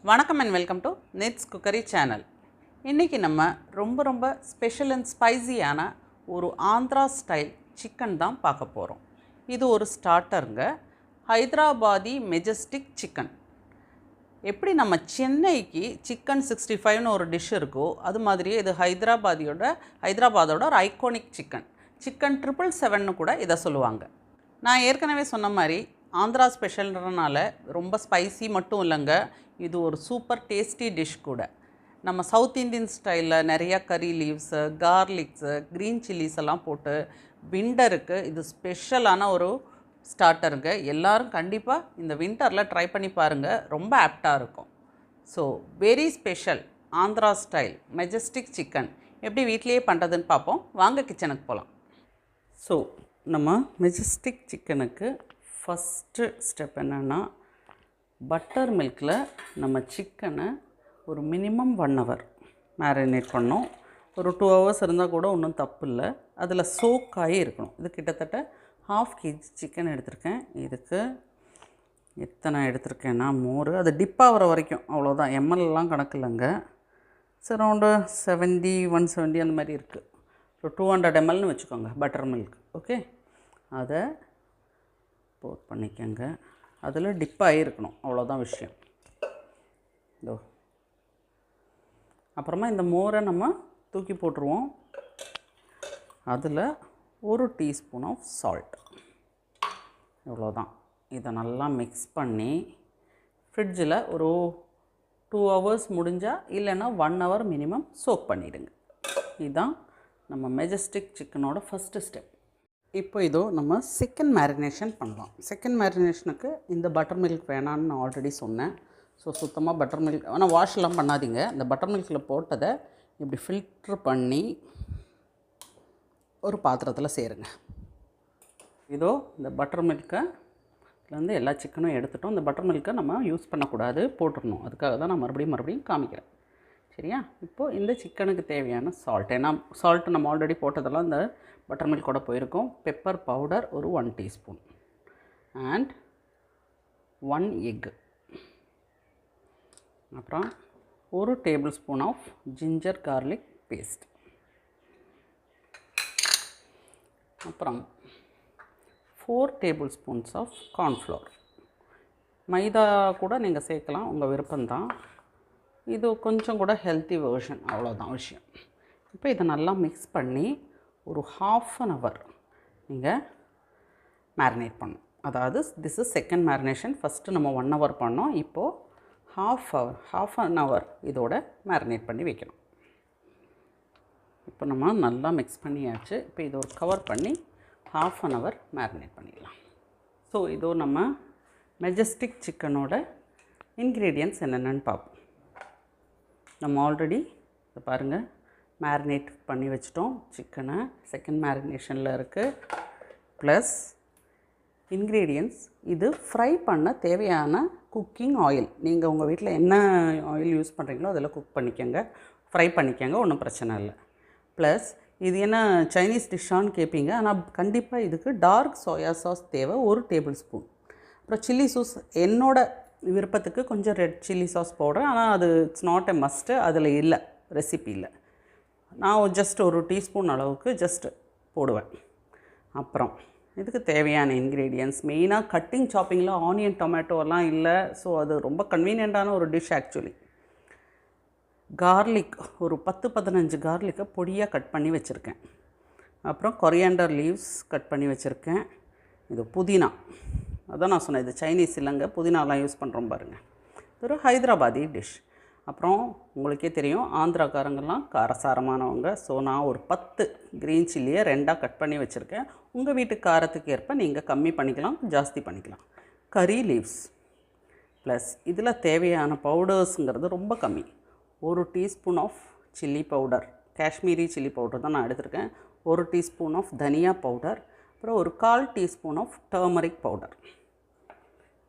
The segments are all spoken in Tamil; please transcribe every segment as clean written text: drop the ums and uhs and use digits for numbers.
வணக்கம் and welcome to nets cookery channel. இன்றைக்கி நம்ம ரொம்ப ஸ்பெஷல் அண்ட் ஸ்பைசியான ஒரு ஆந்திரா ஸ்டைல் சிக்கன் தான் பார்க்க போகிறோம். இது ஒரு ஸ்டார்டருங்க, ஹைதராபாதி மெஜஸ்டிக் சிக்கன். எப்படி நம்ம சென்னைக்கு சிக்கன் 65ன்னு ஒரு டிஷ் இருக்கோ, அது மாதிரியே இது ஹைதராபாதோட ஒரு ஐகானிக் சிக்கன் 777ன்னு கூட இதை சொல்லுவாங்க. நான் ஏற்கனவே சொன்ன மாதிரி ஆந்திரா ஸ்பெஷல்ன்றனால ரொம்ப ஸ்பைசி மட்டும் இல்லைங்க, இது ஒரு சூப்பர் டேஸ்டி டிஷ் கூட. நம்ம சவுத் இந்தியன் ஸ்டைலில் நிறையா கறி லீவ்ஸு, கார்லிக்ஸு, க்ரீன் சில்லிஸ் எல்லாம் போட்டு விண்டருக்கு இது ஸ்பெஷலான ஒரு ஸ்டார்டருங்க. எல்லோரும் கண்டிப்பாக இந்த விண்டரில் ட்ரை பண்ணி பாருங்கள், ரொம்ப ஆப்டாக இருக்கும். So very special Andhra style Majestic chicken எப்படி வீட்டிலையே பண்ணுறதுன்னு பார்ப்போம். வாங்க கிச்சனுக்கு போகலாம். ஸோ நம்ம மெஜஸ்டிக் சிக்கனுக்கு ஃபஸ்ட்டு ஸ்டெப் என்னென்னா, பட்டர் மில்கில் நம்ம சிக்கனை ஒரு மினிமம் 1 hour மேரினேட் பண்ணோம். ஒரு 2 hours இருந்தால் கூட ஒன்றும் தப்பு இல்லை. அதில் சோக் ஆகி இருக்கணும். இது கிட்டத்தட்ட 1/2 kg சிக்கன் எடுத்திருக்கேன். இதுக்கு எத்தனை எடுத்திருக்கேன்னா, மோர் அது டிப் ஆகிற வரைக்கும், அவ்வளோதான், எம்எல்லாம் கணக்கு இல்லைங்க. அரௌண்டு 70 170 அந்த மாதிரி இருக்குது. ஸோ 200 mlன்னு வச்சுக்கோங்க பட்டர் மில்க். ஓகே, அதை போட் பண்ணிக்கோங்க. அதில் டிப் ஆகிருக்கணும், அவ்வளோதான் விஷயம். இதோ அப்புறமா இந்த மோரை நம்ம தூக்கி போட்டுருவோம். அதில் 1 teaspoon ஆஃப் சால்ட், இவ்வளோதான். இதை நல்லா மிக்ஸ் பண்ணி ஃப்ரிட்ஜில் ஒரு 2 hours முடிஞ்சால், இல்லைன்னா 1 hour மினிமம் சோக் பண்ணிவிடுங்க. இதுதான் நம்ம மெஜஸ்டிக் சிக்கனோட ஃபஸ்ட்டு ஸ்டெப். இப்போ இதோ நம்ம சிக்கன் மேரினேஷன் பண்ணலாம். சிக்கன் மேரினேஷனுக்கு இந்த பட்டர் மில்க் வேணான்னு நான் ஆல்ரெடி சொன்னேன். ஸோ சுத்தமாக பட்டர் மில்க் ஆனால் வாஷ்லாம் பண்ணாதீங்க. இந்த பட்டர் மில்கில் போட்டதை இப்படி ஃபில்ட்ரு பண்ணி ஒரு பாத்திரத்தில் சேருங்க. இதோ இந்த பட்டர் மில்கிலேருந்து எல்லா சிக்கனும் எடுத்துட்டோம். இந்த பட்டர் மில்கை நம்ம யூஸ் பண்ணக்கூடாது, போட்டுடணும். அதுக்காக தான் நான் மறுபடியும் காமிக்கிறேன். சரியா? இப்போது இந்த சிக்கனுக்கு தேவையான சால்ட், ஏன்னா சால்ட்டு நம்ம ஆல்ரெடி போட்டதெல்லாம் இந்த பட்டர் மில்கோட போயிருக்கும். பெப்பர் பவுடர் ஒரு 1 teaspoon அண்ட் 1 egg. அப்புறம் 1 tablespoon of ginger garlic paste. அப்புறம் 4 tablespoons ஆஃப் கார்ன்ஃப்ளவர். மைதா கூட நீங்கள் சேர்க்கலாம், உங்கள் விருப்பம்தான். இது கொஞ்சம் கூட ஹெல்த்தி வெர்ஷன், அவ்வளோதான் விஷயம். இப்போ இதை நல்லா மிக்ஸ் பண்ணி ஒரு 1/2 hour நீங்கள் மேரினேட் பண்ணணும். அதாவது this is second marination. First நம்ம 1 hour பண்ணோம், இப்போது 1/2 hour இதோட மேரினேட் பண்ணி வைக்கணும். இப்போ நம்ம நல்லா மிக்ஸ் பண்ணியாச்சு. இப்போ இதை ஒரு கவர் பண்ணி 1/2 hour மேரினேட் பண்ணிடலாம். ஸோ இதோ நம்ம மெஜஸ்டிக் சிக்கனோட இன்க்ரீடியன்ட்ஸ் என்னென்னு பார்ப்போம். நம்ம ஆல்ரெடி இதை பாருங்கள், மேரினேட் பண்ணி வச்சிட்டோம் சிக்கனை. செகண்ட் மேரினேஷனில் இருக்குது. ப்ளஸ் இன்க்ரீடியன்ட்ஸ், இது ஃப்ரை பண்ண தேவையான குக்கிங் ஆயில். நீங்கள் உங்கள் வீட்டில் என்ன ஆயில் யூஸ் பண்ணுறீங்களோ அதில் குக் பண்ணிக்கோங்க, ஃப்ரை பண்ணிக்கோங்க, ஒன்றும் பிரச்சனை இல்லை. ப்ளஸ் இது என்ன சைனீஸ் டிஷ்ஷான்னு கேட்பீங்க, ஆனால் கண்டிப்பாக இதுக்கு டார்க் சோயா சாஸ் தேவை 1 tablespoon. அப்புறம் சில்லி சாஸ் என்னோட விருப்பத்துக்கு கொஞ்சம் ரெட் சில்லி சாஸ் போடுறேன், ஆனால் அது இட்ஸ் நாட் எ மஸ்ட்டு, அதில் இல்லை, ரெசிபியில். நான் ஜஸ்ட் 1 teaspoon அளவுக்கு ஜஸ்ட் போடுவேன். அப்புறம் இதுக்கு தேவையான இன்க்ரீடியன்ட்ஸ் மெயினாக கட்டிங் சாப்பிங்கில் ஆனியன் டொமேட்டோலாம் இல்லை. ஸோ அது ரொம்ப கன்வீனியண்ட்டான ஒரு டிஷ் ஆக்சுவலி. கார்லிக் ஒரு 10-15 கார்லிக்கை பொடியாக கட் பண்ணி வச்சுருக்கேன். அப்புறம் கொரியாண்டர் லீவ்ஸ் கட் பண்ணி வச்சுருக்கேன். இது புதினா, அதான் நான் சொன்னேன், இது சைனீஸ் இல்லைங்க, புதினாலாம் யூஸ் பண்ணுறோம் பாருங்கள். இது ஒரு ஹைதராபாதி டிஷ். அப்புறம் உங்களுக்கே தெரியும், ஆந்திராக்காரங்கெல்லாம் காரசாரமானவங்க. ஸோ நான் ஒரு 10 க்ரீன் சில்லியை 2ஆக கட் பண்ணி வச்சுருக்கேன். உங்கள் வீட்டு காரத்துக்கு ஏற்ப நீங்கள் கம்மி பண்ணிக்கலாம், ஜாஸ்தி பண்ணிக்கலாம். கறி லீவ்ஸ் ப்ளஸ் இதில் தேவையான பவுடர்ஸுங்கிறது ரொம்ப கம்மி. 1 teaspoon of chilli powder, Kashmiri chilli powder தான் நான் எடுத்திருக்கேன். 1 teaspoon ஆஃப் தனியா பவுடர். அப்புறம் ஒரு 1/4 teaspoon ஆஃப் டர்மரிக் பவுடர்.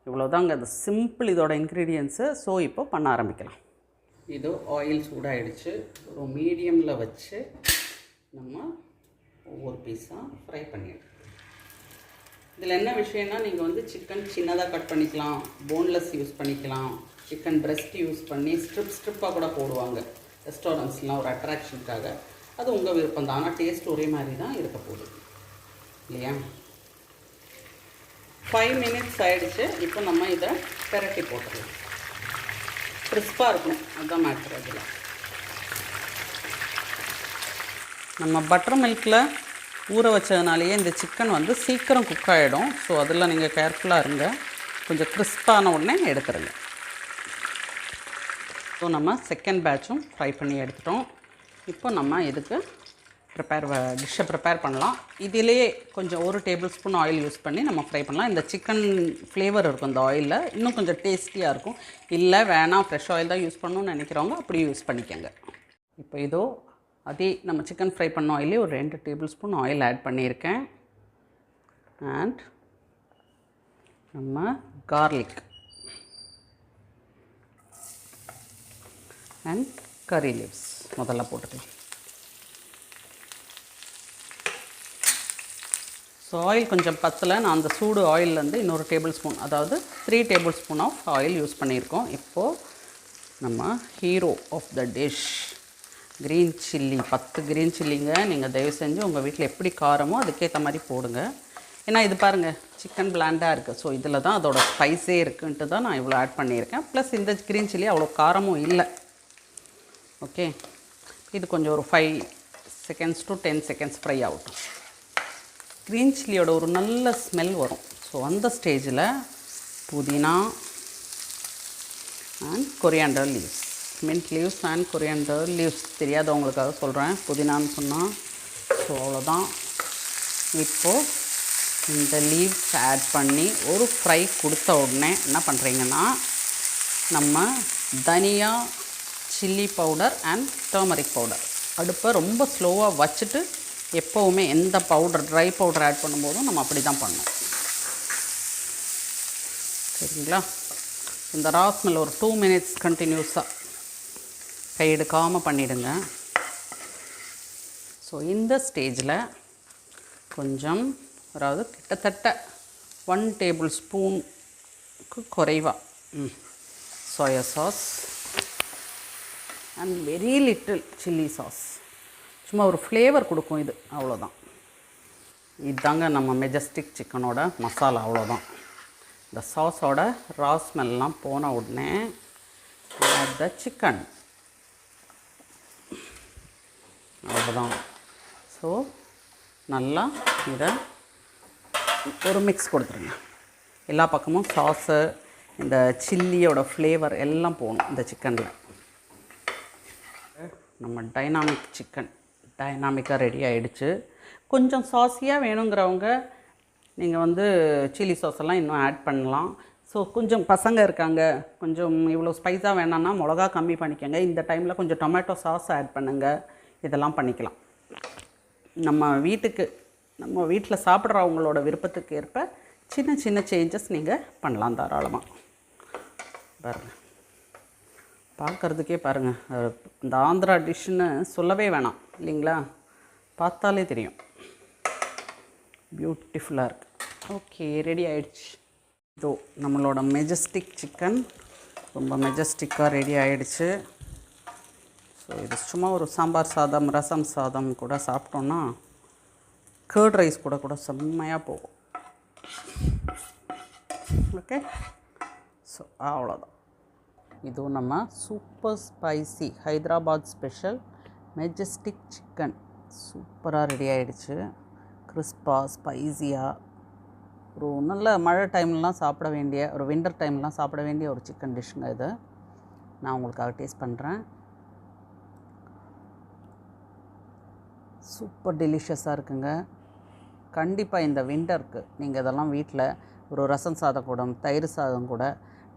இவ்வளோதாங்க, அது சிம்பிள் இதோட இன்க்ரீடியன்ஸு. ஸோ இப்போ பண்ண ஆரம்பிக்கலாம். இது ஆயில் சூடாகிடுச்சு. ஒரு மீடியமில் வச்சு நம்ம ஒவ்வொரு பீஸாக ஃப்ரை பண்ணிடுறோம். இதில் என்ன விஷயம்னா நீங்கள் வந்து சிக்கன் சின்னதாக கட் பண்ணிக்கலாம், போன்லெஸ் யூஸ் பண்ணிக்கலாம், சிக்கன் பிரெஸ்ட் யூஸ் பண்ணி ஸ்ட்ரிப்பாக கூட போடுவாங்க ரெஸ்டாரண்ட்ஸ்லாம் ஒரு அட்ராக்ஷனுக்காக. அது உங்கள் விருப்பம் தான். ஆனால் டேஸ்ட் ஒரே மாதிரி தான் இருக்க போகுது இல்லையா? 5 மினிட்ஸ் ஆகிடுச்சு. இப்போ நம்ம இதை பெரட்டி போட்டுடலாம். கிறிஸ்பாக இருக்கணும், அதுதான் மேட்ரு. அதில் நம்ம பட்டர் மில்கில் ஊற வச்சதுனாலேயே இந்த சிக்கன் வந்து சீக்கிரம் குக் ஆகிடும். ஸோ அதில் நீங்கள் கேர்ஃபுல்லாக இருங்க. கொஞ்சம் கிறிஸ்பான உடனே எடுத்துருங்க. ஸோ நம்ம செகண்ட் பேட்சும் ஃப்ரை பண்ணி எடுத்துட்டோம். இப்போ நம்ம இதுக்கு டிஷ்ஷை ப்ரிப்பேர் பண்ணலாம். இதிலேயே கொஞ்சம் 1 டேபிள் ஸ்பூன் ஆயில் யூஸ் பண்ணி நம்ம ஃப்ரை பண்ணலாம். இந்த சிக்கன் ஃப்ளேவர் இருக்கும் இந்த ஆயிலில், இன்னும் கொஞ்சம் டேஸ்டியாக இருக்கும். இல்லை வேணாம் ஃப்ரெஷ் ஆயில் தான் யூஸ் பண்ணணும்னு நினைக்கிறவங்க அப்படி யூஸ் பண்ணிக்கோங்க. இப்போ இதோ அதே நம்ம சிக்கன் ஃப்ரை பண்ண ஆயிலே ஒரு 2 டேபிள் ஸ்பூன் ஆயில் ஆட் பண்ணியிருக்கேன். அண்ட் நம்ம கார்லிக் அண்ட் கறி லீவ்ஸ் முதல்ல போட்டுக்கலாம். ஸோ ஆயில் கொஞ்சம் பத்தலை. நான் அந்த சூடு ஆயிலேருந்து இன்னொரு டேபிள் ஸ்பூன், அதாவது 3 table spoon of oil use பண்ணியிருக்கோம். இப்போது நம்ம hero of the dish green chilli, 10 green சில்லிங்க. நீங்கள் தயவு செஞ்சு உங்கள் வீட்டில் எப்படி காரமோ அதுக்கேற்ற மாதிரி போடுங்க. ஏன்னா இது பாருங்கள் சிக்கன் பிளாண்டாக இருக்குது. ஸோ இதில் தான் அதோட ஸ்பைஸே இருக்குன்ட்டு தான் நான் இவ்வளோ ஆட் பண்ணியிருக்கேன். ப்ளஸ் இந்த க்ரீன் சில்லி அவ்வளோ காரமும் இல்லை. ஓகே, இது கொஞ்சம் ஒரு 5 செகண்ட்ஸ் to 10 செகண்ட்ஸ் ஃப்ரை ஆகட்டும். க்ரீன் சில்லியோட ஒரு நல்ல ஸ்மெல் வரும். ஸோ அந்த ஸ்டேஜில் புதினா and coriander leaves, mint leaves and coriander leaves தெரியாதவங்களுக்காக சொல்கிறேன், புதினான்னு சொன்னால். ஸோ அவ்வளோதான். இப்போது இந்த லீவ்ஸ் ஆட் பண்ணி ஒரு ஃப்ரை கொடுத்த உடனே என்ன பண்ணுறீங்கன்னா, நம்ம தனியா, chilli powder and turmeric powder அடுப்பை ரொம்ப ஸ்லோவாக வச்சுட்டு, எப்போவுமே எந்த பவுடர் ட்ரை பவுடர் ஆட் பண்ணும்போதும் நம்ம அப்படி தான் பண்ணோம். சரிங்களா? இந்த ரா ஸ்மெல் ஒரு 2 மினிட்ஸ் கண்டினியூஸாக கை எடுக்காமல் பண்ணிவிடுங்க. ஸோ இந்த ஸ்டேஜில் கொஞ்சம், அதாவது கிட்டத்தட்ட 1 டேபிள் ஸ்பூனுக்கு குறைவாக soya sauce and very little chilli sauce. சும்மா ஒரு ஃப்ளேவர் கொடுக்கும் இது, அவ்வளோதான். இதுதாங்க நம்ம மெஜஸ்டிக் சிக்கனோட மசாலா, அவ்வளோதான். இந்த சாஸோட ரா ஸ்மெல்லாம் போன உடனே த சிக்கன், அவ்வளோதான். ஸோ நல்லா இதை ஒரு மிக்ஸ் கொடுத்துருங்க. எல்லா பக்கமும் சாஸு, இந்த சில்லியோட ஃப்ளேவர் எல்லாம் போகணும் இந்த சிக்கனில். நம்ம டைனாமிக் சிக்கன் டைனாமிக்காக ரெடி ஆகிடுச்சு. கொஞ்சம் சாஸியாக வேணுங்கிறவங்க நீங்கள் வந்து சில்லி சாஸ் எல்லாம் இன்னும் ஆட் பண்ணலாம். ஸோ கொஞ்சம் பசங்க இருக்காங்க, கொஞ்சம் இவ்வளோ ஸ்பைஸாக வேணான்னா மிளகா கம்மி பண்ணிக்கோங்க. இந்த டைமில் கொஞ்சம் டொமேட்டோ சாஸ் ஆட் பண்ணுங்கள். இதெல்லாம் பண்ணிக்கலாம். நம்ம வீட்டில் சாப்பிட்றவங்களோட விருப்பத்துக்கு ஏற்ப சின்ன சின்ன சேஞ்சஸ் நீங்கள் பண்ணலாம் தாராளமாக. பாருங்கள், பார்க்குறதுக்கே பாருங்கள், இந்த ஆந்திரா டிஷ்ஷுன்னு சொல்லவே வேணாம் இல்லைங்களா? பார்த்தாலே தெரியும், பியூட்டிஃபுல்லாக இருக்குது. ஓகே, ரெடி ஆகிடுச்சு. இதோ நம்மளோட மெஜஸ்டிக் சிக்கன் ரொம்ப மெஜஸ்டிக்காக ரெடி ஆகிடுச்சு. ஸோ இது சும்மா ஒரு சாம்பார் சாதம், ரசம் சாதம் கூட சாப்பிட்டோன்னா, கர்ட் ரைஸ் கூட செம்மையாக போகும். ஓகே, ஸோ அவ்வளோதான். இதுவும் நம்ம super spicy Hyderabad special Majestic chicken சூப்பராக ரெடி ஆகிடுச்சு. கிறிஸ்பாக ஸ்பைஸியாக ஒரு நல்ல மழை டைம்லாம் சாப்பிட வேண்டிய, ஒரு வின்டர் டைம்லாம் சாப்பிட வேண்டிய ஒரு சிக்கன் டிஷ்ஷுங்க இது. நான் உங்களுக்காக டேஸ்ட் பண்ணுறேன். சூப்பர் டெலிஷியஸாக இருக்குங்க. கண்டிப்பாக இந்த வின்டருக்கு நீங்கள் இதெல்லாம் வீட்டில் ஒரு ரசம் சாதம் கூட, தயிர் சாதம் கூட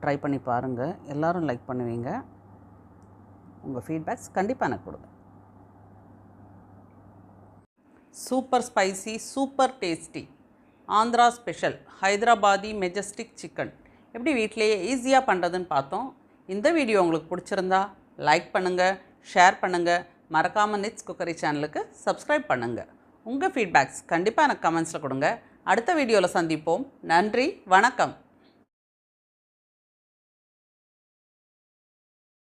ட்ரை பண்ணி பாருங்கள். எல்லோரும் லைக் பண்ணுவீங்க. உங்கள் ஃபீட்பேக்ஸ் கண்டிப்பாக எனக்கு கொடுங்க. Super spicy, super tasty Andhra special Hyderabadi Majestic chicken எப்படி வீட்டிலேயே ஈஸியாக பண்ணுறதுன்னு பார்த்தோம். இந்த வீடியோ உங்களுக்கு பிடிச்சிருந்தா லைக் பண்ணுங்கள், ஷேர் பண்ணுங்கள், மறக்காமல் நிட்ஸ் குக்கரி சேனலுக்கு சப்ஸ்கிரைப் பண்ணுங்கள். உங்கள் ஃபீட்பேக்ஸ் கண்டிப்பாக எனக்கு கமெண்ட்ஸில் கொடுங்க. அடுத்த வீடியோவில் சந்திப்போம். நன்றி, வணக்கம்.